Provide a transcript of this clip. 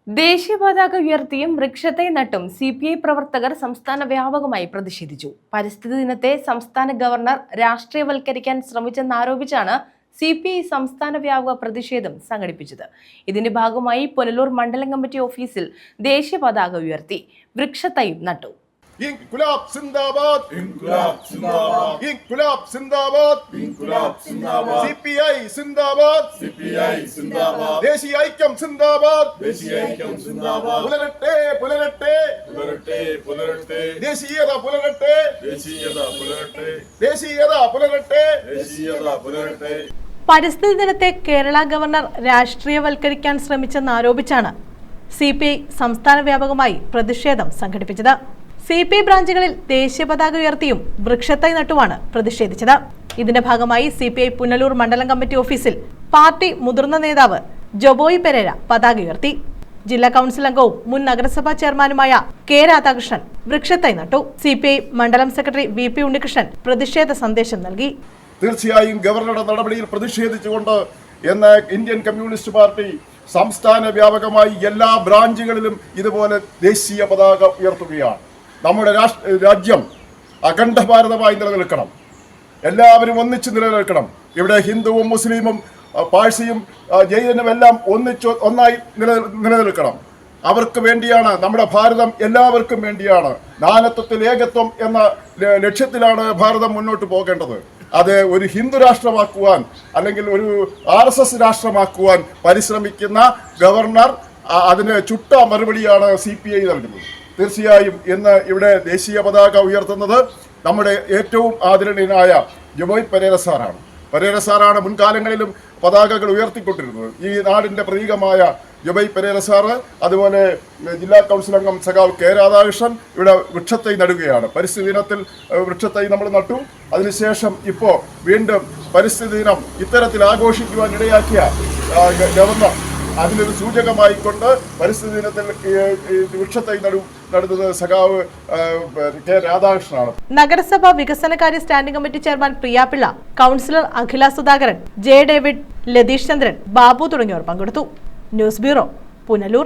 ദേശീയ പതാക ഉയർത്തിയും വൃക്ഷത്തൈ നട്ടും CPI പ്രവർത്തകർ സംസ്ഥാന വ്യാപകമായി പ്രതിഷേധിച്ചു. പരിസ്ഥിതി ദിനത്തെ സംസ്ഥാന ഗവർണർ രാഷ്ട്രീയവൽക്കരിക്കാൻ ശ്രമിച്ചെന്നാരോപിച്ചാണ് CPI സംസ്ഥാന വ്യാപക പ്രതിഷേധം സംഘടിപ്പിച്ചത്. ഇതിന്റെ ഭാഗമായി പുനലൂർ മണ്ഡലം കമ്മിറ്റി ഓഫീസിൽ ദേശീയ പതാക ഉയർത്തി വൃക്ഷത്തൈയും നട്ടു. ഇൻകുലാബ് സിന്ദാബാദ് ഇൻകുലാബ് സിന്ദാബാദ് ഇൻകുലാബ് സിന്ദാബാദ് ഇൻകുലാബ് സിന്ദാബാദ് CPI സിന്ദാബാദ് CPI സിന്ദാബാദ് ദേശീയ ഐക്യം സിന്ദാബാദ് ദേശീയ ഐക്യം സിന്ദാബാദ് പുലരട്ടെ പുലരട്ടെ പുലരട്ടെ പുലരട്ടെ ദേശീയത പുലരട്ടെ ദേശീയത പുലരട്ടെ ദേശീയത പുലരട്ടെ ദേശീയത പുലരട്ടെ. പരിസ്ഥിതി ദിനത്തെ കേരള ഗവർണർ രാഷ്ട്രീയവൽക്കരിക്കാൻ ശ്രമിച്ചെന്നാരോപിച്ചാണ് CPI സംസ്ഥാന വ്യാപകമായി പ്രതിഷേധം സംഘടിപ്പിച്ചത്. CPI ബ്രാഞ്ചുകളിൽ ദേശീയ പതാക ഉയർത്തിയും വൃക്ഷത്തൈ നട്ടുമാണ് പ്രതിഷേധിച്ചത്. ഇതിന്റെ ഭാഗമായി CPI പുനലൂർ മണ്ഡലം കമ്മിറ്റി ഓഫീസിൽ പാർട്ടി മുതിർന്ന നേതാവ് ജോബോയ് പെരേര പതാക ഉയർത്തി. ജില്ലാ കൗൺസിൽ അംഗവും മുൻ നഗരസഭാ ചെയർമാനുമായ K. രാധാകൃഷ്ണൻ വൃക്ഷത്തൈ നട്ടു. CPI മണ്ഡലം സെക്രട്ടറി VP ഉണ്ണികൃഷ്ണൻ പ്രതിഷേധ സന്ദേശം നൽകി. തീർച്ചയായും ഗവർണറുടെ നടപടിയിൽ പ്രതിഷേധിച്ചുകൊണ്ട് എന്ന് ഇന്ത്യൻ കമ്മ്യൂണിസ്റ്റ് പാർട്ടി സംസ്ഥാന വ്യാപകമായി എല്ലാ ബ്രാഞ്ചുകളിലും ഇതുപോലെ ദേശീയ പതാക ഉയർത്തുകയാണ്. നമ്മുടെ രാജ്യം അഖണ്ഡ ഭാരതമായി നിലനിൽക്കണം. എല്ലാവരും ഒന്നിച്ച് നിലനിൽക്കണം. ഇവിടെ ഹിന്ദുവും മുസ്ലിമും പാഴ്സിയും ജൈനനും എല്ലാം ഒന്നായി നിലനിൽക്കണം. അവർക്ക് വേണ്ടിയാണ് നമ്മുടെ ഭാരതം, എല്ലാവർക്കും വേണ്ടിയാണ്. നാനത്വത്തിൽ ഏകത്വം എന്ന ലക്ഷ്യത്തിലാണ് ഭാരതം മുന്നോട്ട് പോകേണ്ടത്. അത് ഒരു ഹിന്ദു രാഷ്ട്രമാക്കുവാൻ അല്ലെങ്കിൽ ഒരു RSS രാഷ്ട്രമാക്കുവാൻ പരിശ്രമിക്കുന്ന ഗവർണർ അതിന് ചുട്ട മറുപടിയാണ് CPI നൽകുന്നത്. തീർച്ചയായും ഇന്ന് ഇവിടെ ദേശീയ പതാക ഉയർത്തുന്നത് നമ്മുടെ ഏറ്റവും ആദരണീയനായ ജോബോയ് പെരേര സാറാണ്. പെരേര സാറാണ് മുൻകാലങ്ങളിലും പതാകകൾ ഉയർത്തിക്കൊണ്ടിരുന്നത്. ഈ നാടിൻ്റെ പ്രതീകമായ ജോബോയ് പെരേര സാറ്, അതുപോലെ ജില്ലാ കൗൺസിൽ അംഗം സഖാവ് K. രാധാകൃഷ്ണൻ ഇവിടെ വൃക്ഷത്തൈ നടുകയാണ്. പരിസ്ഥിതി ദിനത്തിൽ വൃക്ഷത്തൈ നമ്മൾ നട്ടു. അതിനുശേഷം ഇപ്പോൾ വീണ്ടും പരിസ്ഥിതി ദിനം ഇത്തരത്തിൽ ആഘോഷിക്കുവാൻ ഇടയാക്കിയ ഗവർണർ അതിനൊരു സൂചകമായിക്കൊണ്ട് പരിസ്ഥിതി ദിനത്തിൽ വൃക്ഷത്തൈ നടുന്നത് സഖാവ് K. രാധാകൃഷ്ണനാണ്. നഗരസഭാ വികസനകാര്യ standing committee chairman Priyapillai, councillor അഖില സുധാകരൻ, J. ഡേവിഡ്, ലതീഷ് ചന്ദ്രൻ, ബാബു തുടങ്ങിയവർ പങ്കെടുത്തു. News bureau, Punalur.